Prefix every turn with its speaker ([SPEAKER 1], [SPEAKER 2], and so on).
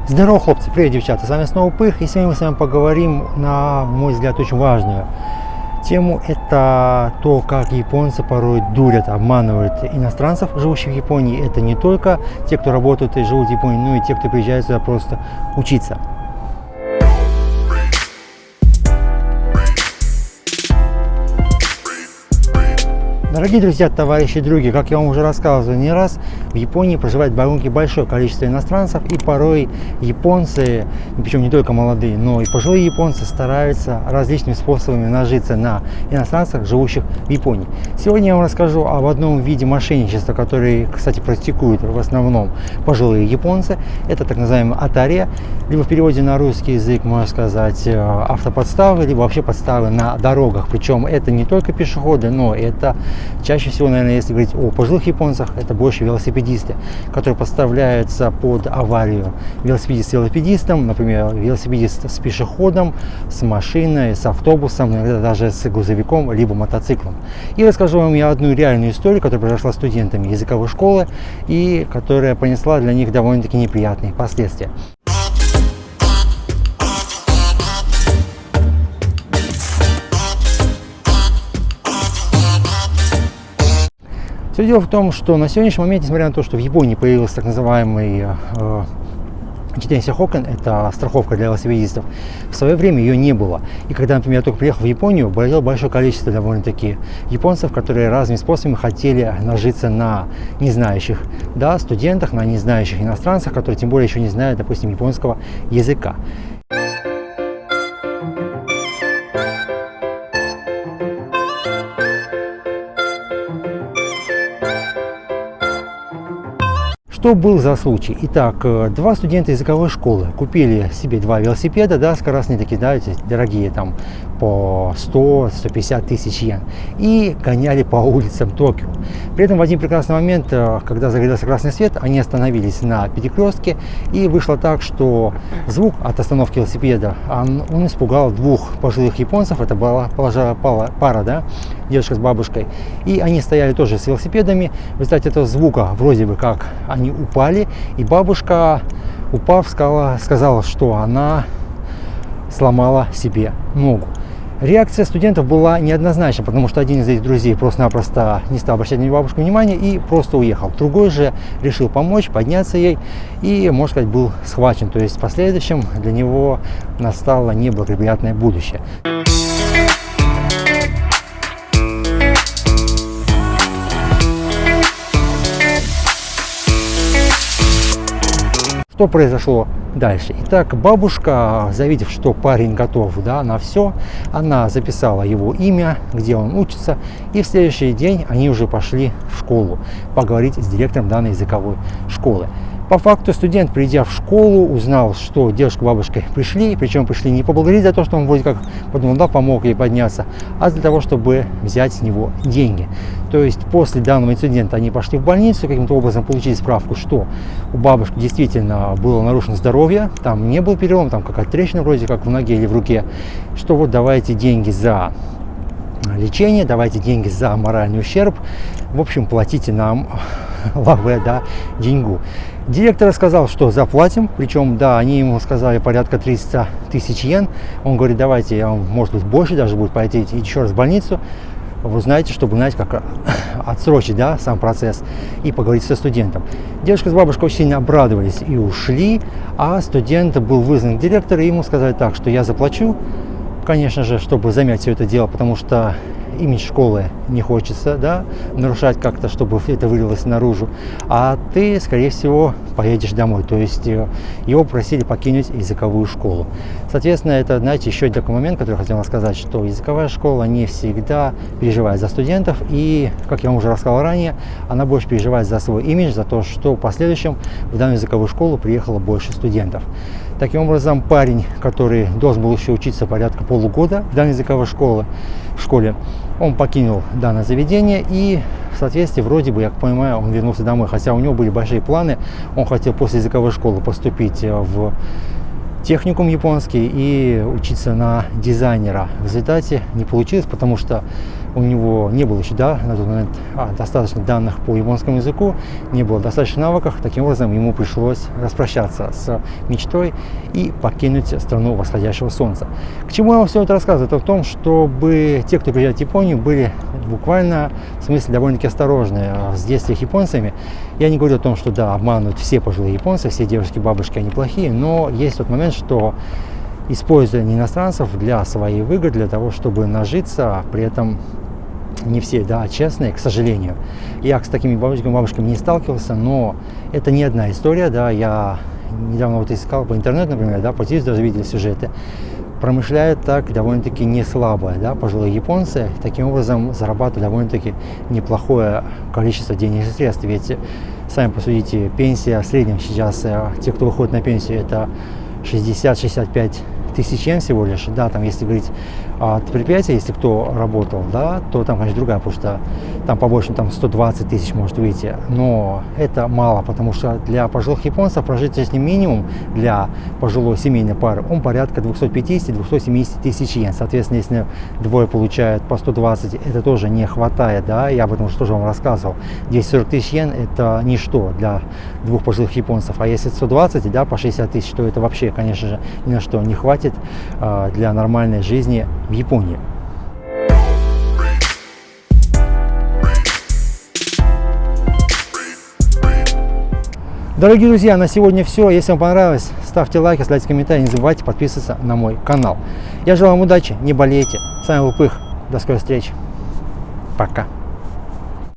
[SPEAKER 1] Здорово, хлопцы, привет, девчата, с вами снова Пых, и сегодня мы с вами поговорим, на мой взгляд, очень важную тему. Это то, как японцы порой дурят, обманывают иностранцев, живущих в Японии. Это не только те, кто работают и живут в Японии, но и те, кто приезжает сюда просто учиться. Дорогие друзья, товарищи и други, как я вам уже рассказывал не раз, в Японии проживает довольно большое количество иностранцев, и порой японцы, причем не только молодые, но и пожилые японцы стараются различными способами нажиться на иностранцах, живущих в Японии. Сегодня я вам расскажу об одном виде мошенничества, который, кстати, практикуют в основном пожилые японцы. Это так называемый атаре, либо в переводе на русский язык можно сказать автоподставы, либо вообще подставы на дорогах. Причем это не только пешеходы, но это чаще всего, наверное, если говорить о пожилых японцах, это больше велосипедисты, которые подставляются под аварию. Велосипедист с велосипедистом, например, велосипедист с пешеходом, с машиной, с автобусом, иногда даже с грузовиком, либо мотоциклом. И расскажу вам я одну реальную историю, которая произошла с студентами языковой школы и которая понесла для них довольно-таки неприятные последствия. Все дело в том, что на сегодняшний момент, несмотря на то, что в Японии появился так называемый Jitensha Hoken, это страховка для велосипедистов, в свое время ее не было. И когда, например, я только приехал в Японию, было большое количество довольно-таки японцев, которые разными способами хотели нажиться на незнающих студентах, на незнающих иностранцах, которые тем более еще не знают, допустим, японского языка. Что был за случай? Итак, два студента языковой школы купили себе два велосипеда, скоростные такие, эти дорогие, там по 100-150 тысяч йен, и гоняли по улицам Токио. При этом в один прекрасный момент, когда загорелся красный свет, они остановились на перекрестке, и вышло так, что звук от остановки велосипеда, он испугал двух пожилых японцев, это была пара, девушка с бабушкой, и они стояли тоже с велосипедами. В результате этого звука вроде бы как они упали, и бабушка, упав, сказала, что она сломала себе ногу. Реакция студентов была неоднозначна, потому что один из этих друзей просто-напросто не стал обращать на бабушку внимания и просто уехал. Другой же решил помочь, подняться ей и, можно сказать, был схвачен. То есть в последующем для него настало неблагоприятное будущее. Что произошло дальше? Итак, бабушка, завидев, что парень готов на все, она записала его имя, где он учится, и в следующий день они уже пошли в школу поговорить с директором данной языковой школы. По факту студент, придя в школу, узнал, что девушка с бабушкой пришли, причем пришли не поблагодарить за то, что он вроде как подумал, помог ей подняться, а для того, чтобы взять с него деньги. То есть после данного инцидента они пошли в больницу, каким-то образом получили справку, что у бабушки действительно было нарушено здоровье, там не был перелом, там какая-то трещина вроде как в ноге или в руке, что вот давайте деньги за лечение, давайте деньги за моральный ущерб, в общем, платите нам лаве, деньгу. Директор сказал, что заплатим, причем, они ему сказали порядка 300 тысяч йен. Он говорит, давайте, может быть, больше даже будет пойти еще раз в больницу, вы знаете, чтобы, как отсрочить, сам процесс и поговорить со студентом. Девушка с бабушкой очень сильно обрадовались и ушли, а студент был вызван к директору, и ему сказали так, что я заплачу, конечно же, чтобы замять все это дело, потому что имидж школы не хочется, нарушать как-то, чтобы это вылилось наружу, а ты, скорее всего, поедешь домой. То есть его просили покинуть языковую школу. Соответственно, это, еще такой момент, который хотел сказать, что языковая школа не всегда переживает за студентов, и, как я вам уже рассказал ранее, она больше переживает за свой имидж, за то, что в последующем в данную языковую школу приехало больше студентов. Таким образом, парень, который должен был еще учиться порядка полугода в данной языковой школе, он покинул данное заведение и, в соответствии, вроде бы, я понимаю, он вернулся домой, хотя у него были большие планы. Он хотел после языковой школы поступить в техникум японский и учиться на дизайнера. В результате не получилось, потому что у него не было еще на тот момент достаточно данных по японскому языку, не было достаточно навыков. Таким образом, ему пришлось распрощаться с мечтой и покинуть страну восходящего солнца. К чему я вам все это рассказываю? Это в том, чтобы те, кто приезжает в Японию, были буквально в смысле довольно-таки осторожны с действием японцами. Я не говорю о том, что да, обманывают все пожилые японцы, все девушки, бабушки, они плохие, но есть тот момент, что использование иностранцев для своей выгоды, для того, чтобы нажиться, при этом не все, честные, к сожалению. Я с такими бабушками не сталкивался, но это не одна история, я недавно искал по интернету, например, по телевизору даже видели сюжеты, промышляют так довольно-таки не слабо, пожилые японцы, таким образом зарабатывают довольно-таки неплохое количество денежных средств, ведь сами посудите, пенсия в среднем сейчас, те, кто выходит на пенсию, это 60-65 тысяч йен всего лишь, там, если говорить от предприятия, если кто работал, то там, конечно, другая, потому что там побольше, там 120 тысяч может выйти, но это мало, потому что для пожилых японцев прожиточный минимум для пожилой семейной пары, он порядка 250-270 тысяч йен, соответственно, если двое получают по 120, это тоже не хватает, я об этом уже тоже вам рассказывал, 240 тысяч йен это ничто для двух пожилых японцев, а если 120, по 60 тысяч, то это вообще, конечно же, ни на что не хватит для нормальной жизни в Японии. Дорогие друзья, на сегодня все. Если вам понравилось, ставьте лайки, оставляйте комментарии, не забывайте подписываться на мой канал. Я желаю вам удачи, не болейте. С вами был Пых. До скорой встречи. Пока.